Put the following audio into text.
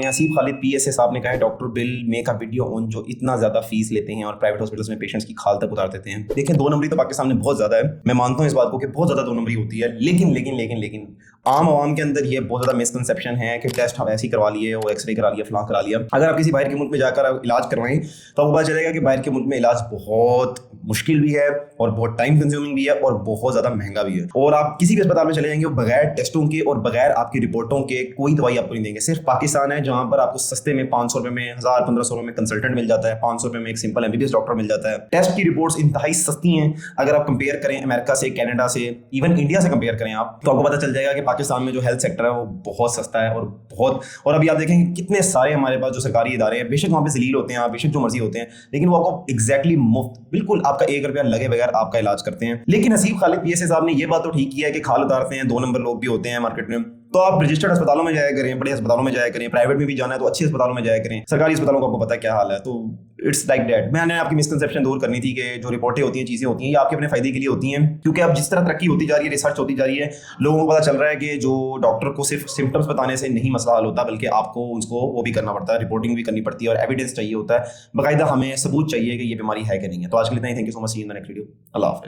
لیں हसीब खालिद PSA साहब ने कहा है doctor bill make a video on जो इतना ज़्यादा फीस लेते हैं और प्राइवेट हॉस्पिटल्स में पेशेंट्स की खाल तक उतार देते हैं। देखें, 2 नंबरी तो पाकिस्तान में बहुत ज़्यादा है, मैं मानता हूँ इस बात को कि बहुत ज़्यादा 2 नंबरी होती है, लेकिन आम आवाम के अंदर ये बहुत ज़्यादा मिसकंसेप्शन है कि टेस्ट हम ऐसे ही करवा लिए और एक्सरे करा लिया, फलां करा लिया। अगर आप किसी बाहर के मुल्क में जाकर इलाज करवाएं तो आपको पता चलेगा कि बाहर के मुल्क में इलाज बहुत मुश्किल भी है और बहुत टाइम कंज्यूमिंग भी है और बहुत ज़्यादा महंगा भी है। और आप किसी भी अस्पताल में चले जाएंगे बगैर टेस्टों के और बगैर आपकी रिपोर्टों के कोई दवाई आपको नहीं देंगे। सिर्फ पाकिस्तान है जहाँ पर आपको सस्ते में 500 रुपये में, 1000-1500 रुपये में कंसल्टेंट मिल जाता है, 500 रुपये में एक सिंपल MBBS डॉक्टर मिल जाता है। टेस्ट की रिपोर्ट्स इंतहाई सस्ती हैं। अगर आप कंपेयर करें अमेरिका से, कनाडा से, इवन इंडिया से कंपेयर करें आप, तो आपको पता चल जाएगा कि पाकिस्तान में जो हेल्थ सेक्टर है वो बहुत सस्ता है और अभी आप देखेंगे कितने सारे हमारे पास जो सरकारी इदारे हैं, बेशक वहाँ पे जलील होते हैं, बेशक जो मर्जी होते हैं, लेकिन वो आपको एग्जैक्टली मुफ्त, बिल्कुल आपका 1 रुपया लगे बगैर आपका इलाज करते हैं। लेकिन हसीब खालिद PSA साहब ने ये बात तो ठीक किया है कि खाल उतारते हैं, 2 नंबर लोग भी होते हैं मार्केट में। तो आप रजिस्टर्ड अस्पतालों में जाया करें, बड़े अस्पतालों में जाया करें, प्राइवेट में भी जाना है तो अच्छे अस्पतालों में जाया करें। सरकारी अस्पतालों का आपको पता है क्या हाल है। तो इट्स लाइक दैट। मैंने आपकी मिसकंसेप्शन दूर करनी थी कि जो रिपोर्टें होती हैं, चीज़ें होती हैं, ये आपके अपने फायदे के लिए होती हैं, क्योंकि अब जिस तरह तरक्की होती जा रही है, रिसर्च होती जा रही है, लोगों को पता चल रहा है कि जो डॉक्टर को सिर्फ सिम्टम्स बताने से नहीं मसला हल होता, बल्कि आपको उसको वो भी करना पड़ता है, रिपोर्टिंग भी करनी पड़ती है और एविडेंस चाहिए होता है, बाकायदा हमें सबूत चाहिए कि ये बीमारी है कि नहीं है। तो आज के लिए इतना ही। Thank you so much. See you in the next video. अल्लाह हाफ़िज़।